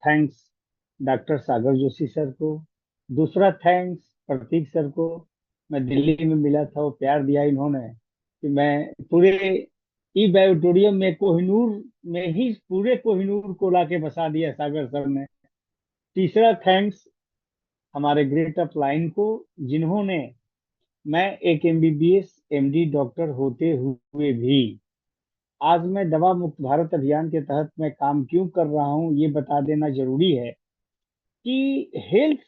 Thanks doctor सागर Joshi sir को। दूसरा thanks प्रतीक sir को। मैं दिल्ली में मिला था, वो प्यार दिया इन्होंने कि मैं पूरे ई बायोटोरियम में कोहिनूर में ही पूरे कोहिनूर को लाके बसा दिया सागर सर ने। तीसरा थैंक्स हमारे ग्रेट अप लाइन को, जिन्होंने, मैं एक एमबीबीएस एमडी डॉक्टर होते हुए भी आज मैं दवा मुक्त भारत अभियान के तहत मैं काम क्यों कर रहा हूँ ये बता देना जरूरी है कि हेल्थ,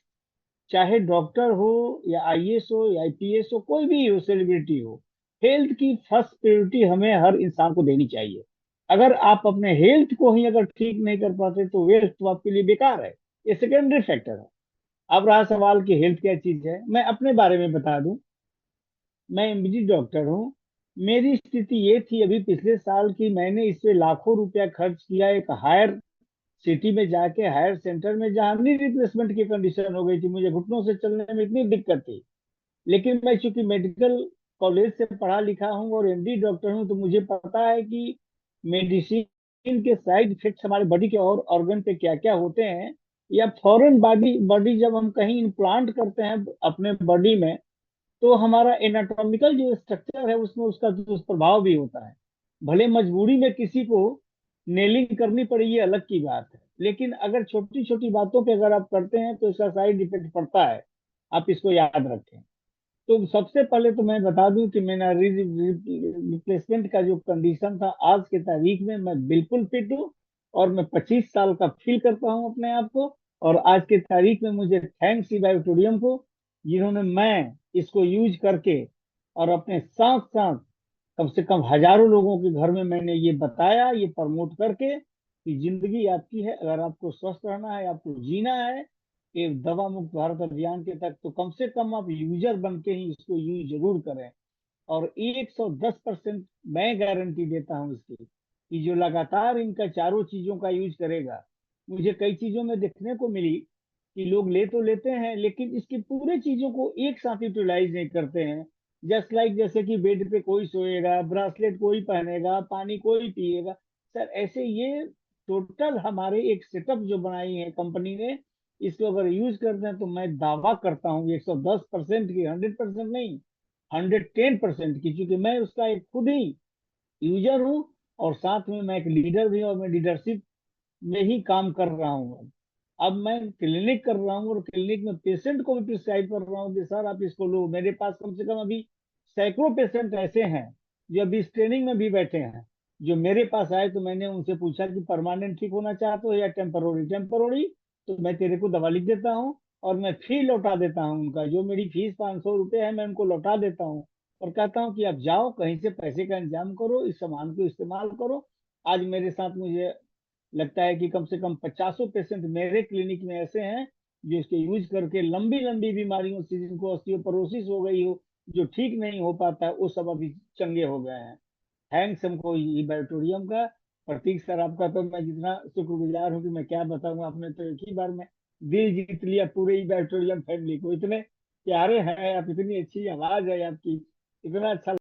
चाहे डॉक्टर हो या आईएएस हो या आईपीएस हो, कोई भी हो, सेलिब्रिटी हो, हेल्थ की फर्स्ट प्रायोरिटी हमें हर इंसान को देनी चाहिए। अगर आप अपने हेल्थ को ही अगर ठीक नहीं कर पाते तो वेल्थ तो आपके लिए बेकार है, ये सेकेंडरी फैक्टर है। अब रहा सवाल कि हेल्थ क्या चीज है, मैं अपने बारे में बता दूं। मैं एमडी डॉक्टर हूँ। मेरी स्थिति ये थी अभी पिछले साल की, मैंने इस पे लाखों रुपया खर्च किया एक हायर सिटी में जाके, हायर सेंटर में, जहाँ नी रिप्लेसमेंट की कंडीशन हो गई थी, मुझे घुटनों से चलने में इतनी दिक्कत थी। लेकिन मैं चूंकि मेडिकल कॉलेज से पढ़ा लिखा हूँ और एमडी डॉक्टर हूँ, तो मुझे पता है कि मेडिसिन के साइड इफेक्ट्स हमारे बॉडी के और ऑर्गन पे क्या क्या होते हैं। या फॉरेन बॉडी बॉडी जब हम कहीं इम्प्लांट करते हैं अपने बॉडी में, तो हमारा एनाटॉमिकल जो स्ट्रक्चर है उसमें उसका दुष्प्रभाव भी होता है। भले मजबूरी में किसी को नेलिंग करनी पड़े, ये अलग की बात है, लेकिन अगर छोटी छोटी बातों पे अगर आप करते हैं तो इसका साइड इफेक्ट पड़ता है। आप इसको याद रखें। तो सबसे पहले तो मैं बता दूं कि मेरा रिप्लेसमेंट का जो कंडीशन था, आज के तारीख में मैं बिल्कुल फिट हूँ और मैं 25 साल का फील करता हूँ अपने आप को। और आज के तारीख में मुझे थैंक्स बायोटोरियम को, जिन्होंने मैं इसको यूज करके और अपने साथ साथ कम से कम हजारों लोगों के घर में मैंने ये बताया, ये प्रमोट करके कि जिंदगी आपकी है, अगर आपको स्वस्थ रहना है, आपको जीना है ये दवा मुक्त भारत अभियान के तक, तो कम से कम आप यूजर बन के ही इसको यूज जरूर करें। और 110% मैं गारंटी देता हूँ इसकी कि जो लगातार इनका चारों चीजों का यूज करेगा। मुझे कई चीजों में देखने को मिली कि लोग ले तो लेते हैं लेकिन इसकी पूरे चीजों को एक साथ यूटिलाइज नहीं करते हैं। जस्ट लाइक जैसे कि बेड पे कोई सोएगा, ब्रासलेट कोई पहनेगा, पानी कोई पिएगा। सर ऐसे ये टोटल हमारे एक सेटअप जो बनाई है कंपनी ने, इसको अगर यूज करते हैं तो मैं दावा करता हूँ 110% की, 100% नहीं, 110% की, क्योंकि मैं उसका एक खुद ही यूजर हूँ। और साथ में मैं एक लीडर भी हूँ और मैं लीडरशिप में ही काम कर रहा हूँ। अब मैं क्लिनिक कर रहा हूँ और क्लिनिक में पेशेंट को भी प्रिस्क्राइब कर रहा हूँ कि सर आप इसको लो। मेरे पास कम से कम अभी सैकड़ों पेशेंट ऐसे हैं जो अभी इस ट्रेनिंग में भी बैठे हैं, जो मेरे पास आए तो मैंने उनसे पूछा कि परमानेंट ठीक होना चाहते हो या टेम्परोरी। टेम्परोरी तो मैं तेरे को दवा लिख देता हूँ और मैं फी लौटा देता हूँ, उनका जो मेरी फीस 500 रुपये है मैं उनको लौटा देता हूँ। और कहता हूँ कि आप जाओ कहीं से पैसे का इंतजाम करो, इस सामान को इस्तेमाल करो। आज मेरे साथ मुझे लगता है कि कम से कम 50 पेशेंट मेरे क्लिनिक में ऐसे हैं जो इसके यूज करके लंबी लंबी बीमारियों से, जिनको ऑस्टियोपोरोसिस हो गई हो, जो ठीक नहीं हो पाता है, वो सब अभी चंगे हो गए हैं। थैंक्स हमको ये बैटोरियम का। प्रतीक सर आपका तो मैं जितना शुक्रगुजार हूँ कि मैं क्या बताऊँ, आपने तो एक ही बार में दिल जीत लिया पूरे ही बैटोरियम फैमिली को। इतने प्यारे हैं आप, इतनी अच्छी आवाज है आपकी, इतना अच्छा